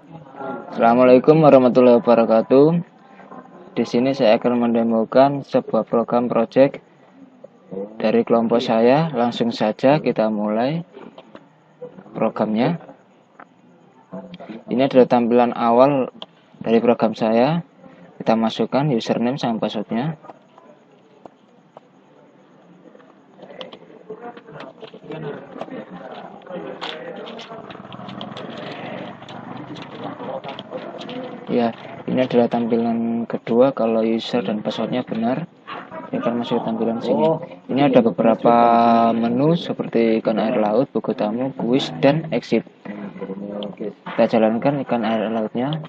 Assalamualaikum warahmatullahi wabarakatuh. Di sini saya akan mendemokan sebuah program project dari kelompok saya. Langsung saja kita mulai programnya. Ini adalah tampilan awal dari program saya. Kita masukkan username sama passwordnya. Ya, ini adalah tampilan kedua. Kalau user dan passwordnya benar, kita akan masuk tampilan sini. Ini ada beberapa menu seperti ikan air laut, buku tamu, kuis, dan exit. Kita jalankan ikan air lautnya.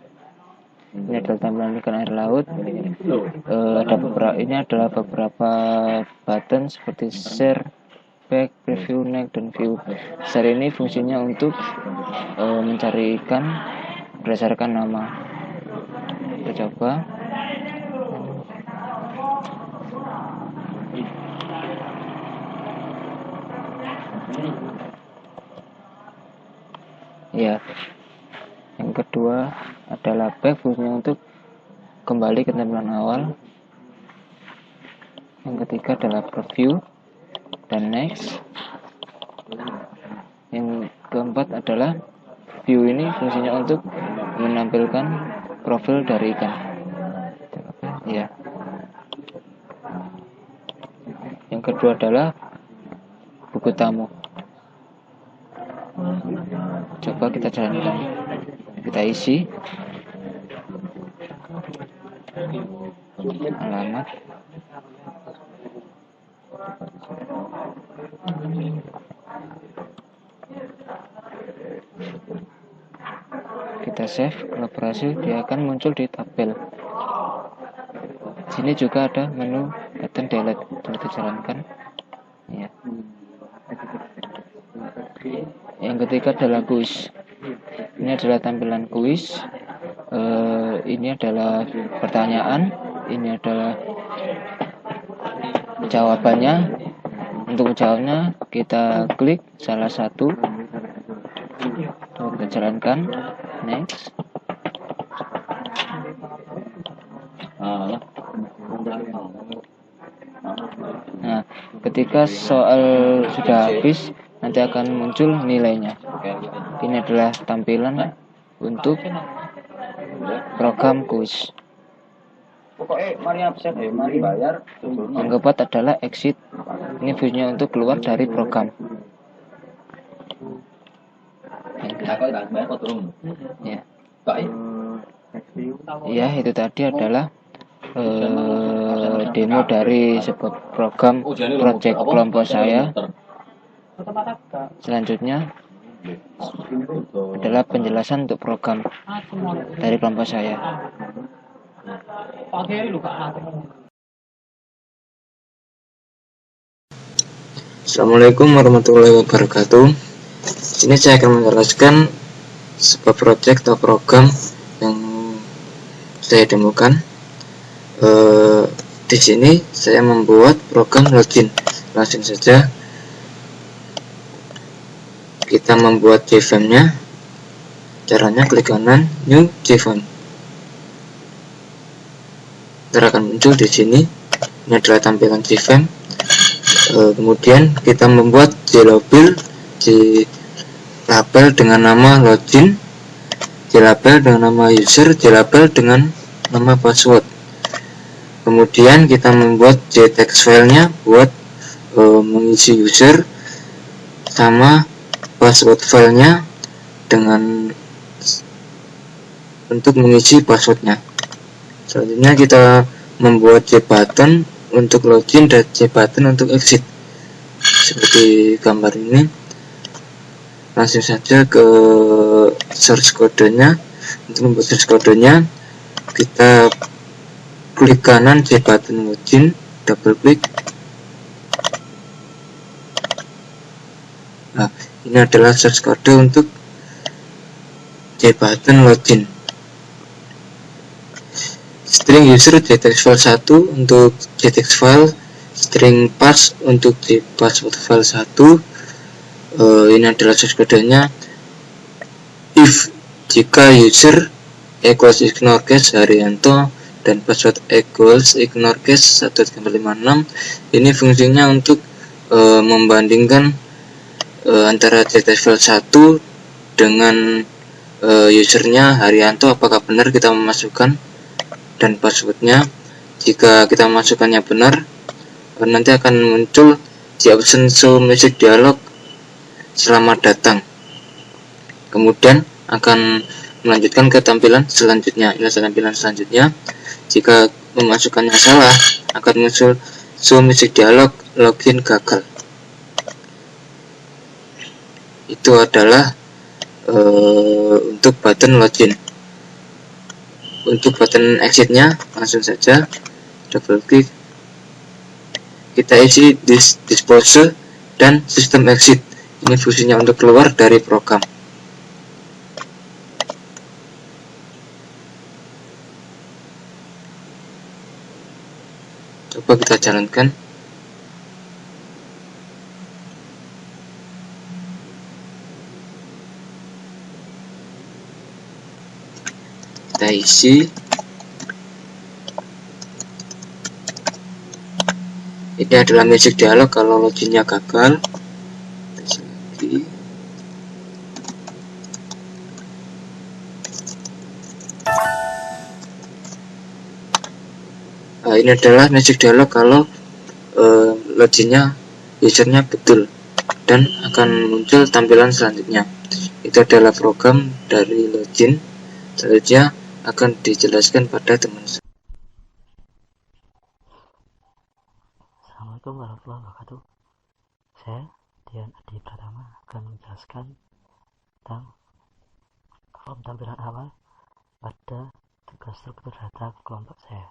Ini adalah tampilan ikan air laut. Ini adalah beberapa button seperti share, back, preview, next, dan view. Share ini fungsinya untuk mencari ikan berdasarkan nama. Kita coba. Ya, yang kedua adalah back, fungsinya untuk kembali ke tampilan awal. Yang ketiga adalah preview dan next. Yang keempat adalah view, ini fungsinya untuk menampilkan profil dari ikan. Ya. Yang kedua adalah buku tamu. Coba kita jalankan. Kita isi alamat. Kita save. Kalau berhasil, dia akan muncul di tabel. Sini juga ada menu button delete. Kita jalankan. Ya. Yang ketiga adalah kuis. Ini adalah tampilan kuis. Ini adalah pertanyaan. Ini adalah jawabannya. Untuk menjawabnya, kita klik salah satu. Kita jalankan. Next. Nah, ketika soal sudah habis, nanti akan muncul nilainya. Ini adalah tampilan untuk program kuis. Yang keempat adalah exit. Ini fungsinya untuk keluar dari program. Ya. Ya, itu tadi adalah demo dari sebuah program project kelompok saya. Selanjutnya adalah penjelasan untuk program dari kelompok saya. Assalamualaikum warahmatullahi wabarakatuh. Sini saya akan menjelaskan sebuah project atau program yang saya demokan. Di sini saya membuat program login. Langsung saja kita membuat JFrame-nya. Caranya klik kanan, New JFrame. Akan muncul di sini. Ini adalah tampilan JFrame. Kemudian kita membuat JLabel, JLabel dengan nama login, JLabel dengan nama user, JLabel dengan nama password. Kemudian kita membuat JText filenya buat mengisi user sama password filenya dengan untuk mengisi passwordnya. Selanjutnya kita membuat JButton untuk login dan JButton untuk exit seperti gambar ini. Langsung saja ke source kodenya. Untuk membuat source kodenya, kita klik kanan JButton login, double klik. Nah, ini adalah source kode untuk JButton login. String user JText file 1 untuk JText file, string pass untuk password file 1. Ini adalah source kodenya. If jika user equals ignore cache Haryanto dan password equals ignore cache 1.56, ini fungsinya untuk membandingkan antara CSS file 1 dengan usernya Haryanto, apakah benar kita memasukkan dan passwordnya. Jika kita memasukkannya benar, nanti akan muncul di option show message dialog selamat datang, kemudian akan melanjutkan ke tampilan selanjutnya. Ini tampilan selanjutnya. Jika memasukkannya salah, akan muncul show message dialog login gagal. Itu adalah untuk button login. Untuk button exitnya langsung saja double klik, kita isi dispose dan sistem exit. Ini fungsinya untuk keluar dari program. Coba kita jalankan. Kita isi. Ini adalah message dialog kalau loginnya gagal. Tes lagi. Ini adalah message dialog kalau loginnya usernya betul, dan akan muncul tampilan selanjutnya. Itu adalah program dari login. Selanjutnya akan dijelaskan pada teman. Assalamualaikum warahmatullahi wabarakatuh. Saya Dian Adi Pratama akan menjelaskan tentang form tampilan awal pada tugas struktur data kelompok saya.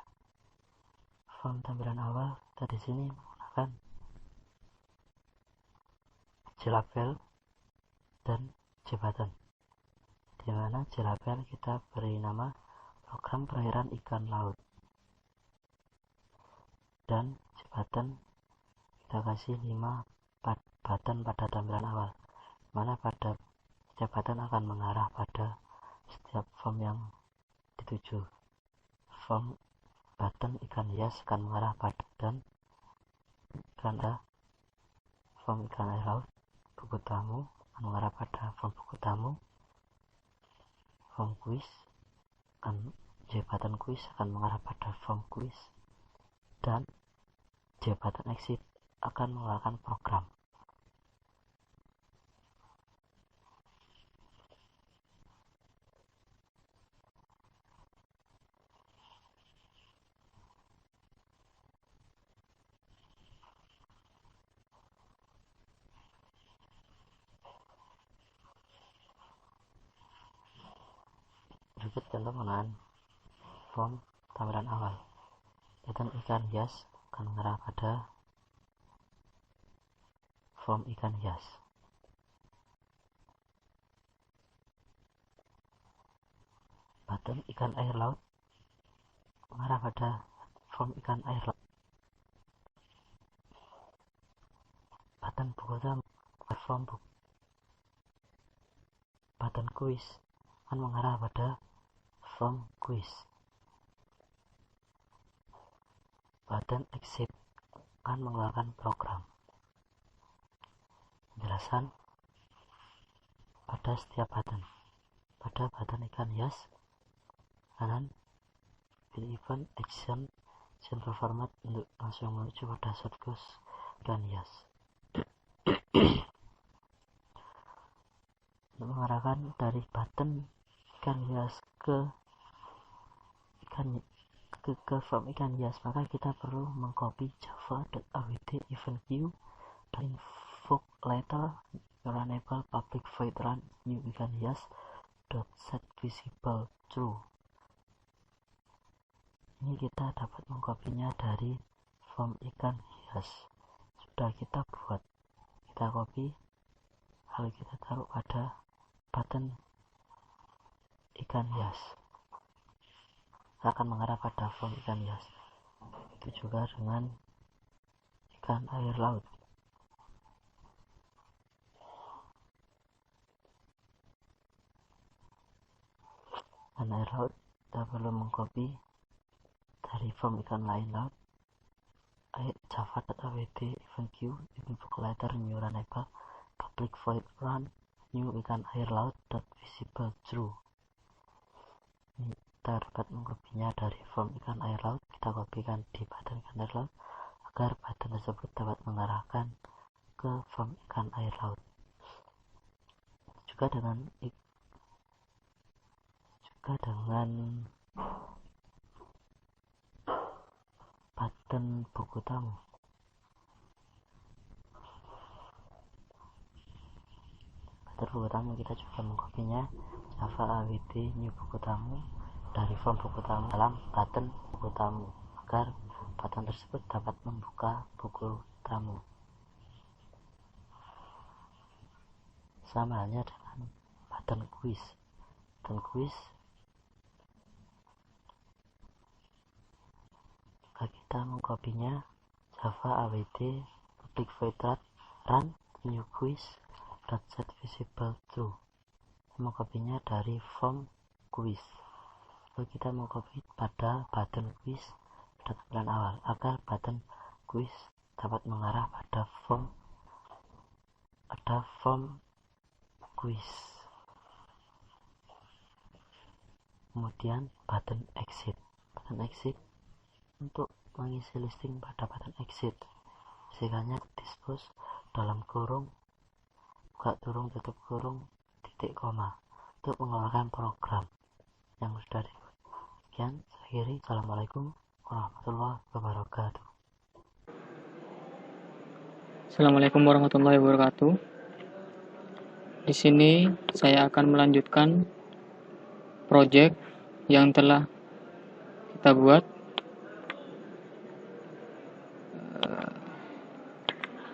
Form tampilan awal kita di sini menggunakan JLabel dan JButton, di mana JLabel kita beri nama program perairan ikan laut, dan JButton kita kasih 5 button pada tampilan awal, mana pada setiap button akan mengarah pada setiap form yang dituju. Form button ikan hias akan mengarah pada dan tanda form ikan air laut buku tamu akan mengarah pada form buku tamu. Form quiz akan JButton quiz akan mengarah pada form quiz, dan JButton exit akan mengeluarkan program. Berikut contoh penggunaan form tampilan awal. Button ikan hias akan mengarah pada form ikan hias. Button ikan air laut mengarah pada form ikan air laut. Button buku tamu form buku. Button quiz akan mengarah pada form quiz. Button exit akan mengeluarkan program. Penjelasan pada setiap button. Pada button ikan hias, kanan pilih event action simple format untuk langsung menuju pada shortcut ikan hias. Untuk mengarahkan dari button ikan hias ke form ikan hias, maka kita perlu mengcopy java.awt event queue dan invoke later runnable public void run new ikan hias set visible true. Ini kita dapat mengkopinya dari form ikan hias. Sudah kita buat, kita copy, lalu kita taruh pada button ikan hias, akan mengarah pada form ikan hias. Itu juga dengan ikan air laut. ikan air laut, kita perlu mengcopy dari form ikan lain laut. Java.awt event queue input letter new runnable public void run new ikan air laut visible true. Ini kita dapat mengkopinya dari form ikan air laut, kita kopikan di button ikan air laut agar button tersebut dapat mengarahkan ke form ikan air laut. Juga dengan button buku tamu. Button buku tamu kita juga mengkopinya Java awt new buku tamu dari form buku tamu dalam button buku tamu agar button tersebut dapat membuka buku tamu. Sama halnya dengan button quiz. Button quiz kita mengkopinya Java awt public void run new quiz set visible true, mengkopinya dari form quiz. Lalu kita mengcopy pada button quiz pada tampilan awal agar button quiz dapat mengarah pada form quiz. Kemudian button exit untuk mengisi listing pada button exit, isikannya dispose dalam kurung, buka kurung, tutup kurung, titik koma untuk mengeluarkan program yang sudah dibuat. Sekian, saya akhiri. Assalamualaikum warahmatullahi wabarakatuh. Assalamualaikum warahmatullahi wabarakatuh. Di sini saya akan melanjutkan project yang telah kita buat.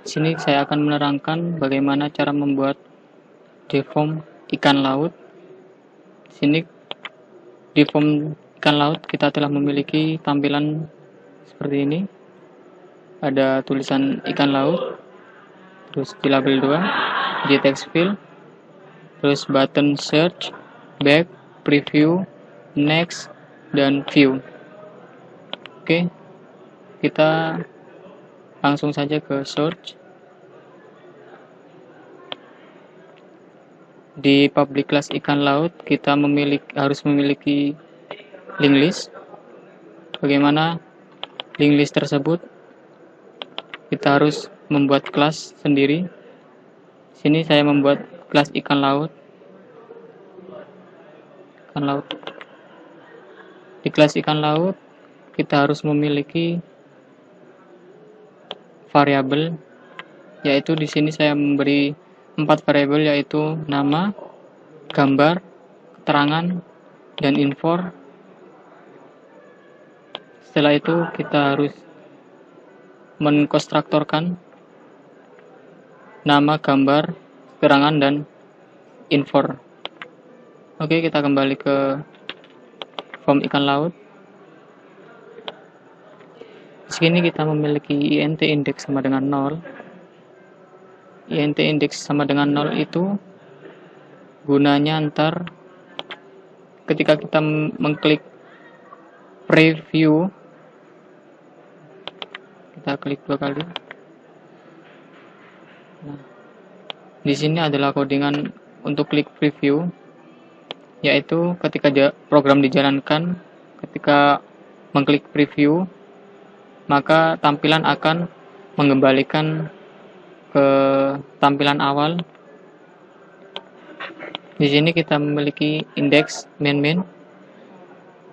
Di sini saya akan menerangkan bagaimana cara membuat deform ikan laut. Di sini deform ikan laut kita telah memiliki tampilan seperti ini. Ada tulisan ikan laut, terus di label 2, di text field, terus button search, back, preview, next, dan view. Oke, kita langsung saja ke search. Di public class ikan laut kita harus memiliki link list. Bagaimana link list tersebut? Kita harus membuat kelas sendiri. Sini saya membuat kelas ikan laut. Di kelas ikan laut kita harus memiliki variabel, yaitu di sini saya memberi 4 variabel, yaitu nama, gambar, keterangan, dan info. Setelah itu kita harus mengkonstruktorkan nama, gambar, keterangan, dan info. Oke, kita kembali ke form ikan laut. Di sini kita memiliki int index sama dengan 0. Int index sama dengan 0 itu gunanya ntar ketika kita mengklik preview, kita klik 2 kali. Nah, di sini adalah codingan untuk klik preview, yaitu ketika program dijalankan, ketika mengklik preview, maka tampilan akan mengembalikan ke tampilan awal. Di sini kita memiliki indeks main,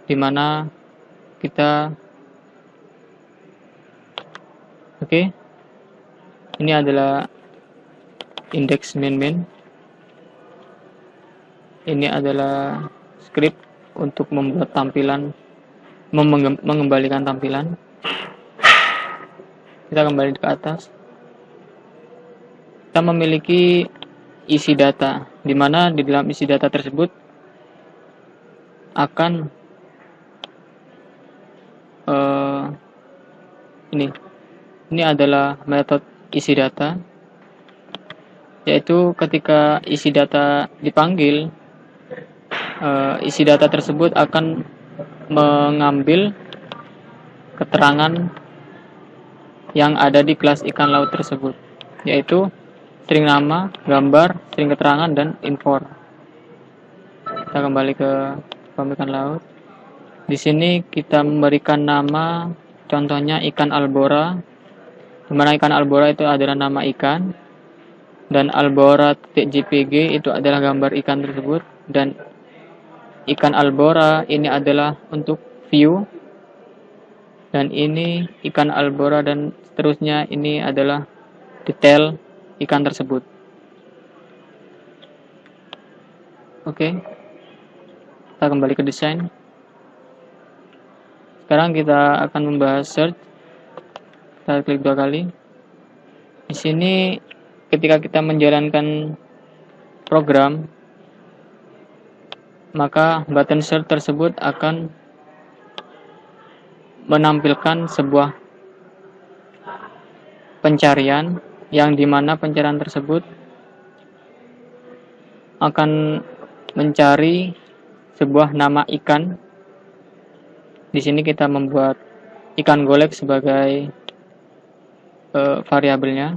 di mana kita ini adalah indeks main. Ini adalah script untuk membuat tampilan, mengembalikan tampilan. Kita kembali ke atas. Kita memiliki isi data, di mana di dalam isi data tersebut akan ini adalah metode isi data, yaitu ketika isi data dipanggil, isi data tersebut akan mengambil keterangan yang ada di kelas ikan laut tersebut, yaitu string nama, gambar, string keterangan, dan import. Kita kembali ke form ikan laut. Di sini kita memberikan nama, contohnya ikan albora, di mana ikan albora itu adalah nama ikan, dan albora.jpg itu adalah gambar ikan tersebut, dan ikan albora ini adalah untuk view, dan ini ikan albora, dan seterusnya ini adalah detail ikan tersebut. Oke, kita kembali ke desain. Sekarang kita akan membahas search. Kita klik 2 kali. Di sini ketika kita menjalankan program, maka button search tersebut akan menampilkan sebuah pencarian yang dimana pencarian tersebut akan mencari sebuah nama ikan. Di sini kita membuat ikan golek sebagai variabelnya.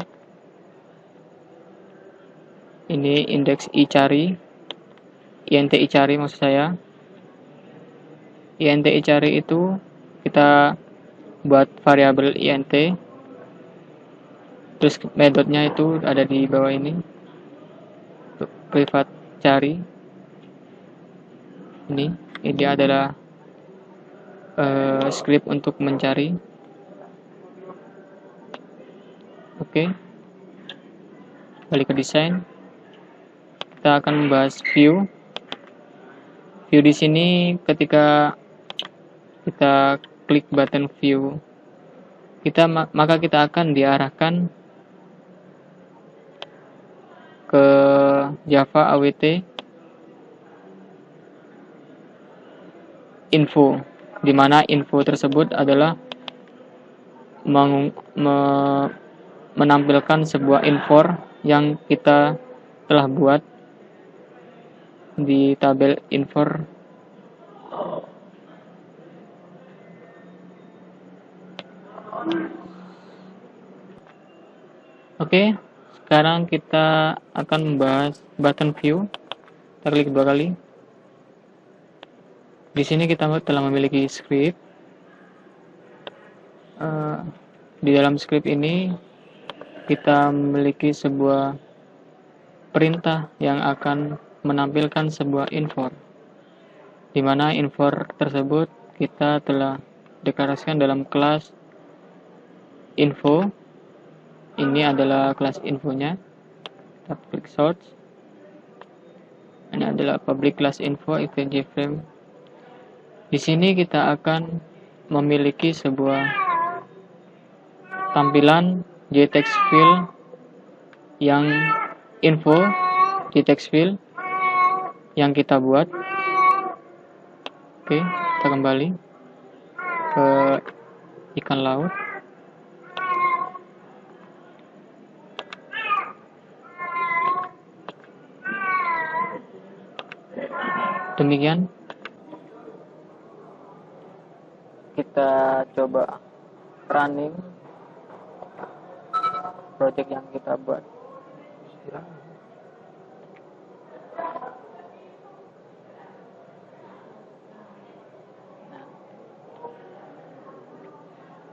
Ini indeks icari, int icari maksud saya. Int icari itu kita buat variabel int, terus metodenya itu ada di bawah ini, privat cari. Ini adalah script untuk mencari. Oke, balik ke desain. Kita akan membahas view. View di sini ketika kita klik button view, maka kita akan diarahkan ke Java awt info, di mana info tersebut adalah menampilkan sebuah info yang kita telah buat di tabel info. Oke, sekarang kita akan membahas button view. Kita klik 2 kali. Di sini kita telah memiliki script. Di dalam script ini kita memiliki sebuah perintah yang akan menampilkan sebuah info, di mana info tersebut kita telah deklarasikan dalam kelas info. Ini adalah kelas infonya. Kita klik search. Ini adalah public class info ifjframe. Di sini kita akan memiliki sebuah tampilan jtext field yang info jtext field yang kita buat. Oke, kita kembali ke ikan laut. Demikian kita coba running project yang kita buat.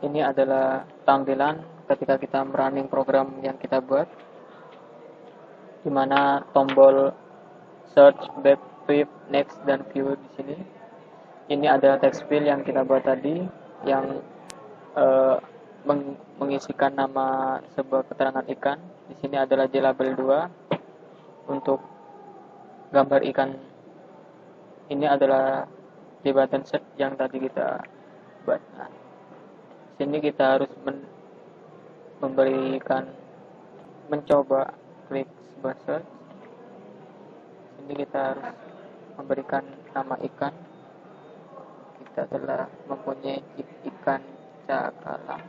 Ini adalah tampilan ketika kita running program yang kita buat, di mana tombol search, back, sweep, next, dan view di sini. Ini adalah text field yang kita buat tadi, yang mengisikan nama sebuah keterangan ikan. Di sini adalah JLabel 2 untuk gambar ikan. Ini adalah button search yang tadi kita buat. Nah, di sini kita harus mencoba klik sebuah search. Di sini kita harus memberikan nama ikan. Kita telah mempunyai ikan cakalang.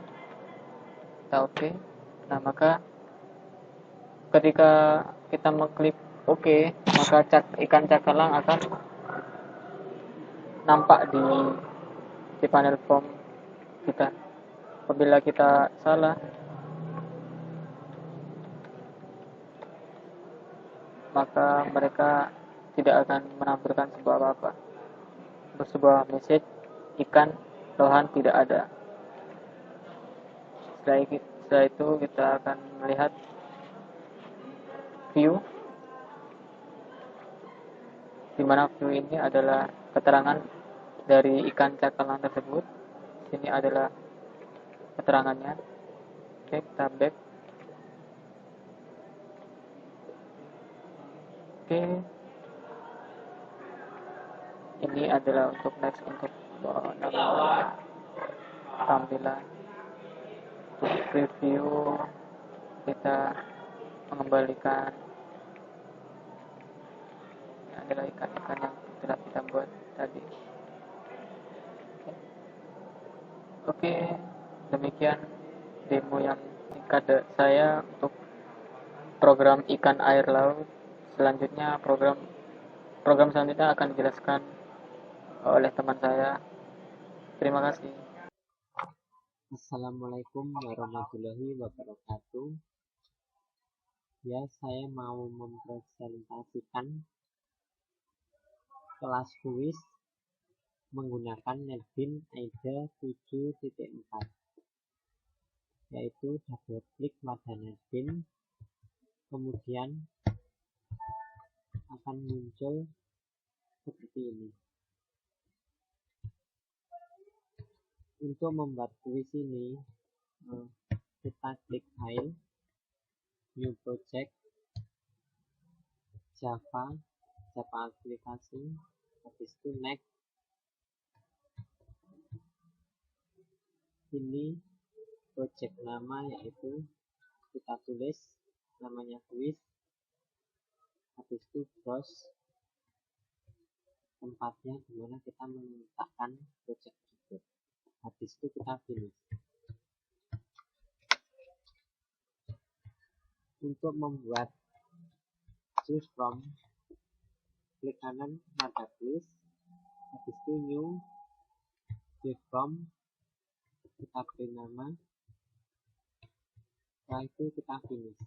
Kita oke. Nah, maka ketika kita mengklik oke, maka ikan cakalang akan nampak di panel form kita. Apabila kita salah, maka mereka tidak akan menampilkan sebuah apa-apa. Untuk sebuah message, ikan lohan tidak ada. Setelah itu kita akan melihat view, di mana view ini adalah keterangan dari ikan cakalang tersebut. Sini adalah keterangannya. Oke, kita back. Oke, ini adalah untuk next, untuk tampilan. Untuk preview, kita mengembalikan, ini adalah ikan-ikan yang telah kita buat tadi. Oke, demikian demo yang singkat saya untuk program ikan air laut. Selanjutnya program selanjutnya akan dijelaskan oleh teman saya. Terima kasih. Assalamualaikum warahmatullahi wabarakatuh. Ya, saya mau mempresentasikan kelas kuis menggunakan NetBeans AIDA 7.4, yaitu double klik pada NetBeans, kemudian akan muncul seperti ini. Untuk membuat kuis ini, kita klik file, new project, Java aplikasi, habis itu next. Ini project nama, yaitu kita tulis namanya kuis, habis itu browse tempatnya dimana kita meletakkan project tersebut, habis itu kita finish. Untuk membuat choose from, klik kanan pada tulis, habis itu new, choose from, kita beri nama, setelah itu kita finish.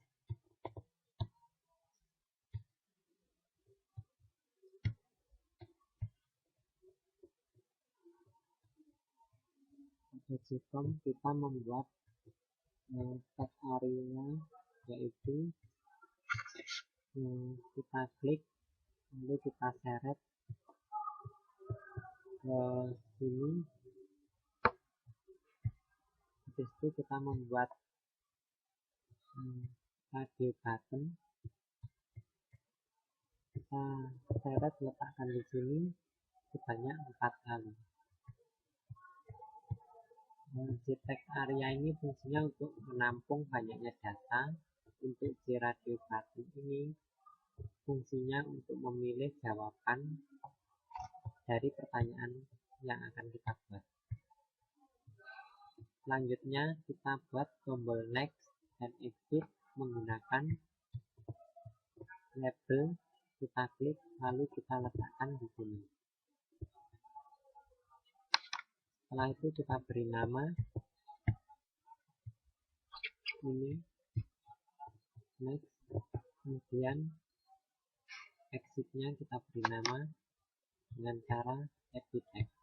Pada choose from kita membuat tag area, yaitu kita klik, lalu kita seret ke sini. Habis itu kita membuat radio button, kita seret letakkan di sini sebanyak 4 kali. Di tag area ini fungsinya untuk menampung banyaknya data. Untuk di radio button ini fungsinya untuk memilih jawaban dari pertanyaan yang akan kita buat. Selanjutnya kita buat tombol next dan exit menggunakan label, kita klik lalu kita letakkan di sini. Setelah itu kita beri nama, ini next, kemudian exitnya kita beri nama dengan cara edit text.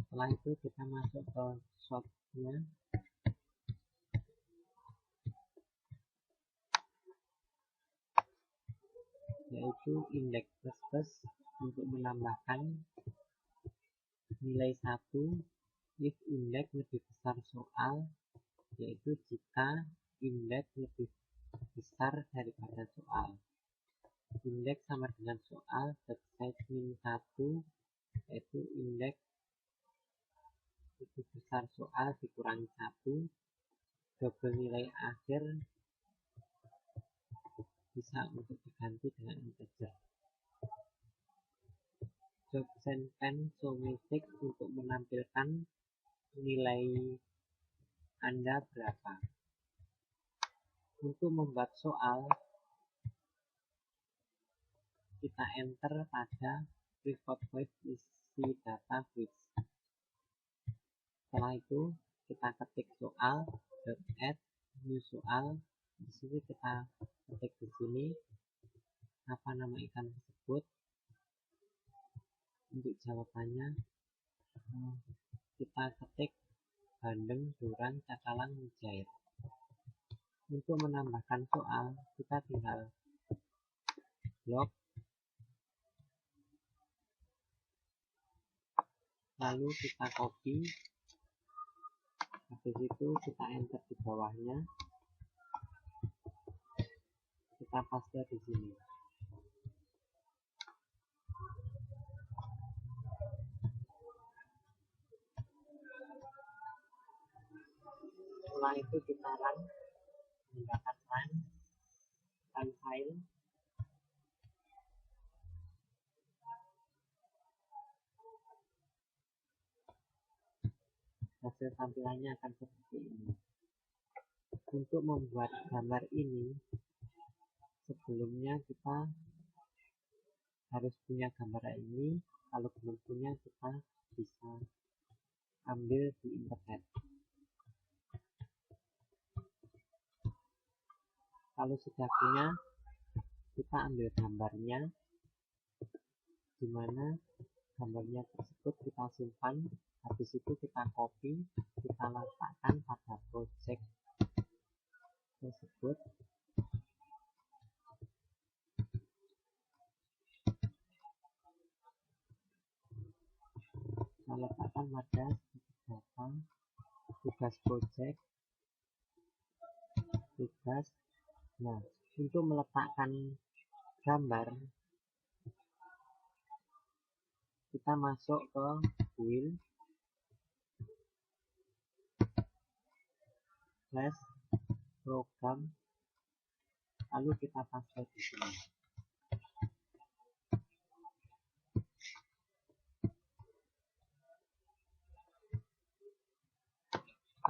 Setelah itu kita masuk ke shotnya, yaitu index plus untuk menambahkan nilai 1 if index lebih besar soal, yaitu jika index lebih besar daripada soal. Indeks sama dengan soal, set min 1, yaitu indeks lebih besar soal dikurangi 1, double nilai akhir bisa untuk diganti dengan integer. Job sentence show message untuk menampilkan nilai Anda berapa. Untuk membuat soal, kita enter pada report voice isi data bridge. Setelah itu kita ketik soal .add new soal. Di sini kita ketik di sini apa nama ikan tersebut. Untuk jawabannya kita ketik bandeng, duran, cakalang, mujair. Untuk menambahkan soal kita tinggal blok, lalu kita copy, habis itu kita enter di bawahnya, kita paste di sini. Setelah itu kita run menggunakan run file. Hasil tampilannya akan seperti ini. Untuk membuat gambar ini, sebelumnya kita harus punya gambar ini. Kalau belum punya, kita bisa ambil di internet. Kalau sudah punya, kita ambil gambarnya, di mana gambarnya tersebut kita simpan. Habis itu kita copy, kita letakkan pada project tersebut. Kita letakkan pada data, tugas project, tugas. Nah, untuk meletakkan gambar, kita masuk ke build slash program, lalu kita paste di sini.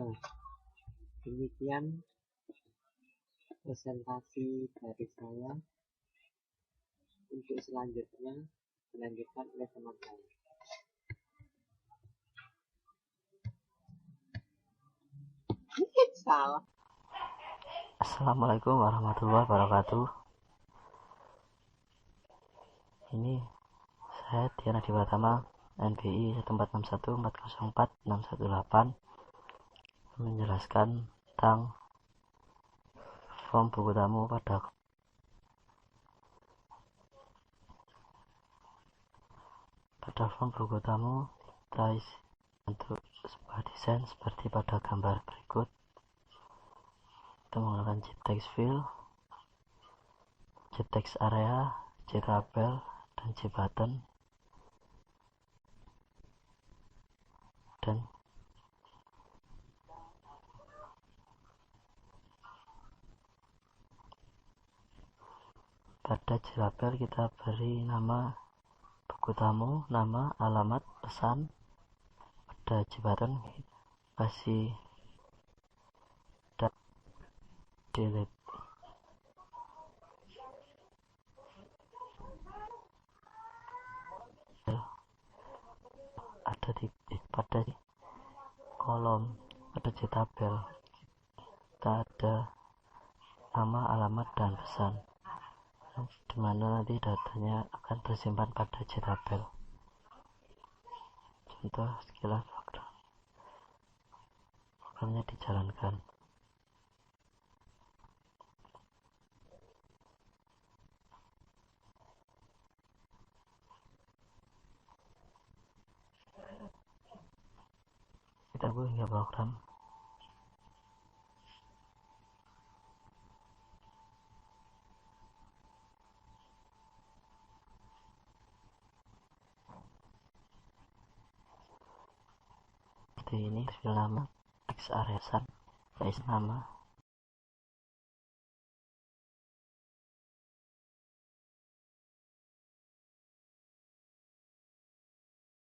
Nah, demikian presentasi dari saya. Untuk selanjutnya dilanjutkan oleh teman saya. Salah. Assalamualaikum warahmatullahi wabarakatuh. Ini saya Diana Diwatama, NBI 14614046118, menjelaskan tentang form buku tamu pada form buku tamu kita isi untuk sebuah desain seperti pada gambar berikut. Kita menggunakan JText fill, JText area, JTabel, dan JButton, dan pada JTabel kita beri nama buku tamu, nama, alamat, pesan. Pada JButton kasih delete. Ada pada kolom pada JTabel kita ada nama, alamat, dan pesan, dimana nanti datanya akan tersimpan pada JTabel. Contoh sekilas programnya dijalankan. Kita tunggu hingga program seperti ini. Fill nama, teks area, isi nama,